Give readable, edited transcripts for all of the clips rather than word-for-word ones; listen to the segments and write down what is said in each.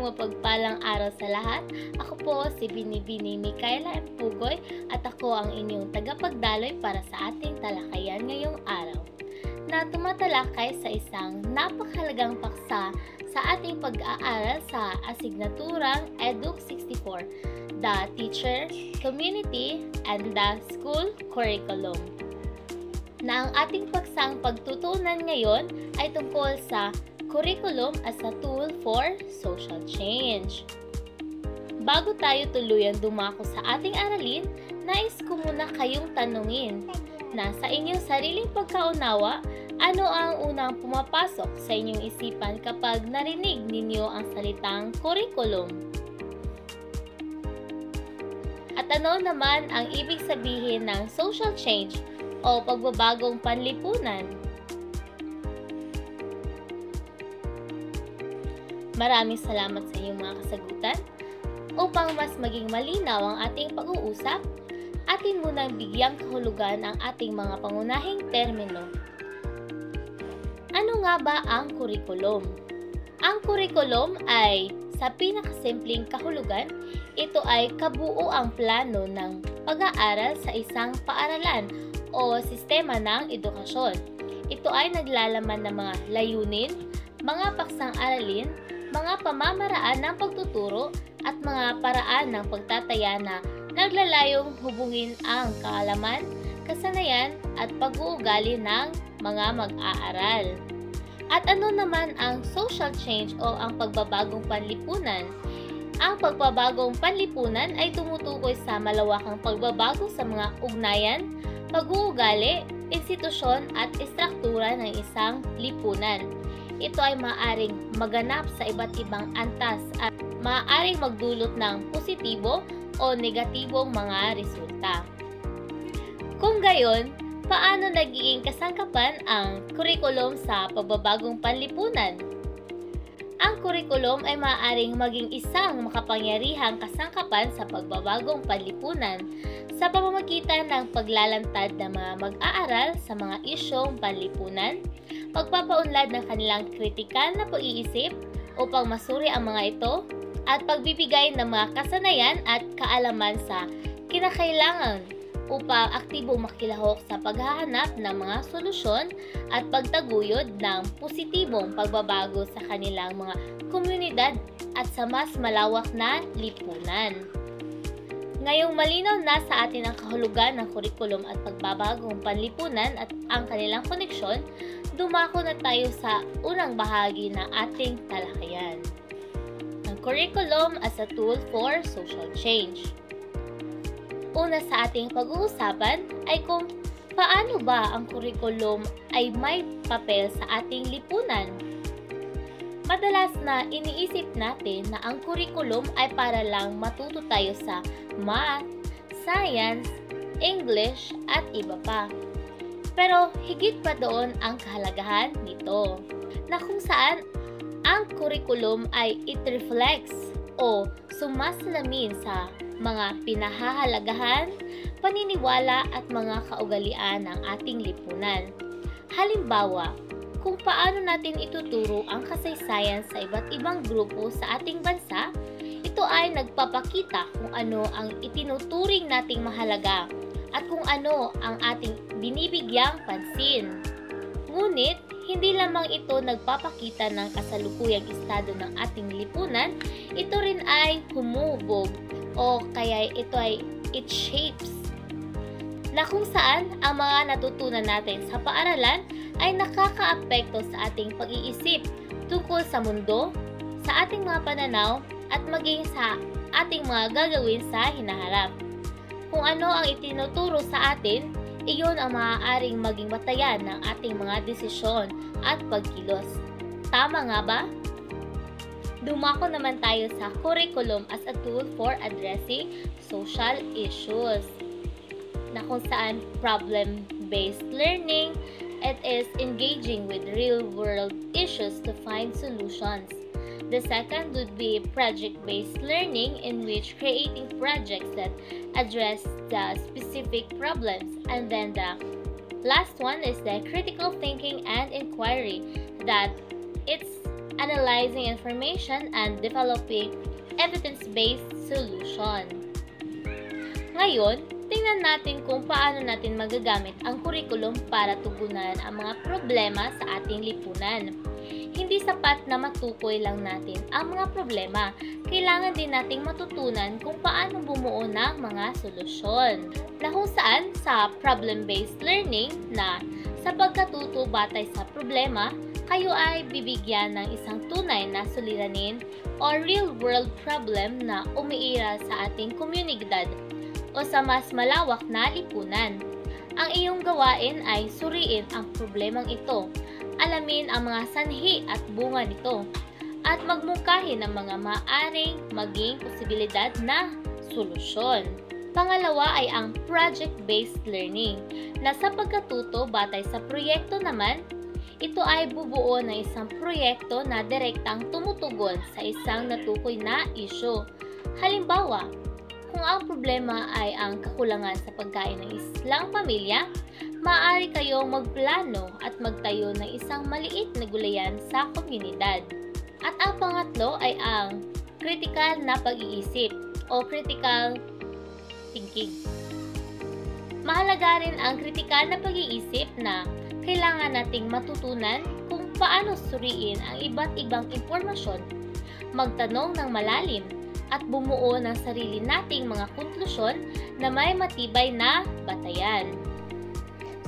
Isang mapagpalang araw sa lahat. Ako po si Binibini Micaela M. Pugoy at ako ang inyong tagapagdaloy para sa ating talakayan ngayong araw na tumatalakay sa isang napakahalagang paksa sa ating pag-aaral sa asignaturang EDUC 64, the Teacher, Community, and the School Curriculum. Na ang ating paksang pagtutunan ngayon ay tungkol sa curriculum as a tool for social change. Bago tayo tuluyang dumako sa ating aralin, nais ko muna kayong tanungin na sa inyong sariling pagkaunawa, ano ang unang pumapasok sa inyong isipan kapag narinig ninyo ang salitang curriculum? At ano naman ang ibig sabihin ng social change o pagbabagong panlipunan? Maraming salamat sa inyong mga kasagutan. Upang mas maging malinaw ang ating pag-uusap, atin munang bigyang kahulugan ang ating mga pangunahing termino. Ano nga ba ang curriculum? Ang curriculum ay, sa pinakasimpleng kahulugan, ito ay kabuuang plano ng pag-aaral sa isang paaralan o sistema ng edukasyon. Ito ay naglalaman ng mga layunin, mga paksang aralin, mga pamamaraan ng pagtuturo at mga paraan ng pagtataya na naglalayong hubungin ang kaalaman, kasanayan at pag-uugali ng mga mag-aaral. At ano naman ang social change o ang pagbabagong panlipunan? Ang pagbabagong panlipunan ay tumutukoy sa malawakang pagbabago sa mga ugnayan, pag-uugali, institusyon at istruktura ng isang lipunan. Ito ay maaaring maganap sa iba't ibang antas at maaaring magdulot ng positibo o negatibong mga resulta. Kung gayon, paano nagiging kasangkapan ang curriculum sa pagbabagong panlipunan? Ang curriculum ay maaaring maging isang makapangyarihang kasangkapan sa pagbabagong panlipunan sa pamamagitan ng paglalantad ng mga mag-aaral sa mga isyong panlipunan, pagpapaunlad ng kanilang kritikal na pag-iisip upang masuri ang mga ito, at pagbibigay ng mga kasanayan at kaalaman sa kinakailangan upang aktibong makilahok sa paghahanap ng mga solusyon at pagtaguyod ng positibong pagbabago sa kanilang mga komunidad at sa mas malawak na lipunan. Ngayong malinaw na sa atin ang kahulugan ng curriculum at pagbabagong panlipunan at ang kanilang koneksyon, dumako na tayo sa unang bahagi ng ating talakayan. Ang curriculum as a tool for social change. Una sa ating pag-uusapan ay kung paano ba ang curriculum ay may papel sa ating lipunan. Madalas na iniisip natin na ang curriculum ay para lang matuto tayo sa math, science, English at iba pa. Pero higit pa doon ang kahalagahan nito, na kung saan ang curriculum ay it reflects o sumasalamin sa mga pinahahalagahan, paniniwala at mga kaugalian ng ating lipunan. Halimbawa, kung paano natin ituturo ang kasaysayan sa iba't ibang grupo sa ating bansa, ito ay nagpapakita kung ano ang itinuturing nating mahalaga at kung ano ang ating binibigyang pansin. Ngunit, hindi lamang ito nagpapakita ng kasalukuyang estado ng ating lipunan, ito rin ay humubog o kaya it shapes na kung saan ang mga natutunan natin sa paaralan ay nakakaapekto sa ating pag-iisip tungkol sa mundo, sa ating mga pananaw, at maging sa ating mga gagawin sa hinaharap. Kung ano ang itinuturo sa atin, iyon ang maaaring maging batayan ng ating mga desisyon at pagkilos. Tama nga ba? Dumako naman tayo sa curriculum as a tool for addressing social issues, na kung saan problem-based learning, it is engaging with real-world issues to find solutions. The second would be project-based learning, in which creating projects that address the specific problems. And then the last one is the critical thinking and inquiry, that it's analyzing information, and developing evidence-based solution. Ngayon, tingnan natin kung paano natin magagamit ang curriculum para tugunan ang mga problema sa ating lipunan. Hindi sapat na matukoy lang natin ang mga problema. Kailangan din nating matutunan kung paano bumuo ng mga solusyon. Na kung saan sa problem-based learning na sa pagkatuto batay sa problema, kayo ay bibigyan ng isang tunay na suliranin o real-world problem na umiiral sa ating komunidad o sa mas malawak na lipunan. Ang iyong gawain ay suriin ang problemang ito, alamin ang mga sanhi at bunga nito, at magmungkahi ng mga maaaring maging posibilidad na solusyon. Pangalawa ay ang project-based learning, na sa pagkatuto batay sa proyekto naman, ito ay bubuo ng isang proyekto na direktang tumutugon sa isang natukoy na issue. Halimbawa, kung ang problema ay ang kakulangan sa pagkain ng isang pamilya, maaari kayong magplano at magtayo ng isang maliit na gulayan sa komunidad. At ang pangatlo ay ang critical na pag-iisip o critical thinking. Mahalaga rin ang kritikal na pag-iisip na kailangan nating matutunan kung paano suriin ang iba't ibang impormasyon, magtanong ng malalim, at bumuo ng sarili nating mga konklusyon na may matibay na batayan.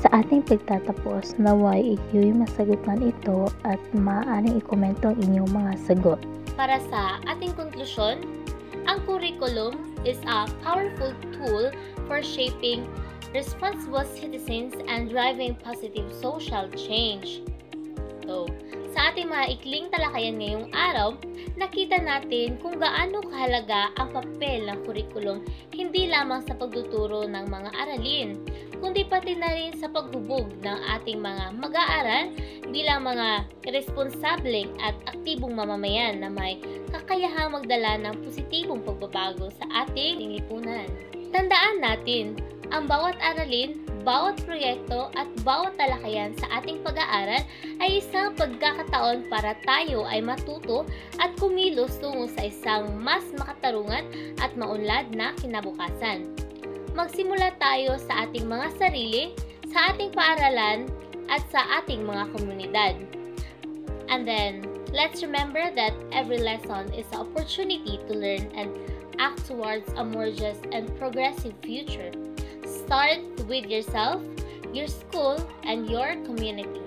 Sa ating pagtatapos, naway iyo'y masagutan ito at maaaring ikomento ang inyong mga sagot. Para sa ating konklusyon, ang curriculum is a powerful tool for shaping responsible citizens and driving positive social change. So, sa ating mga ikling talakayan ngayong araw, nakita natin kung gaano kahalaga ang papel ng curriculum hindi lamang sa pagtuturo ng mga aralin, kundi pati na rin sa paghubog ng ating mga mag-aaral bilang mga responsableng at aktibong mamamayan na may kakayahang magdala ng positibong pagbabago sa ating lipunan. Tandaan natin, ang bawat aralin, bawat proyekto at bawat talakayan sa ating pag-aaral ay isang pagkakataon para tayo ay matuto at kumilos tungo sa isang mas makatarungan at maunlad na kinabukasan. Magsimula tayo sa ating mga sarili, sa ating paaralan at sa ating mga komunidad. And then, let's remember that every lesson is an opportunity to learn and act towards a more just and progressive future. Start with yourself, your school, and your community.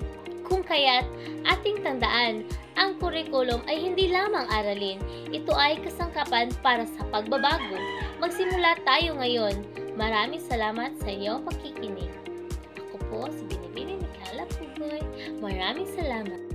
Kung kaya't ating tandaan, ang curriculum ay hindi lamang aralin, ito ay kasangkapan para sa pagbabago. Magsimula tayo ngayon. Maraming salamat sa iyong pakikinig. Ako po si Binibini Nicola Pugoy. Maraming salamat.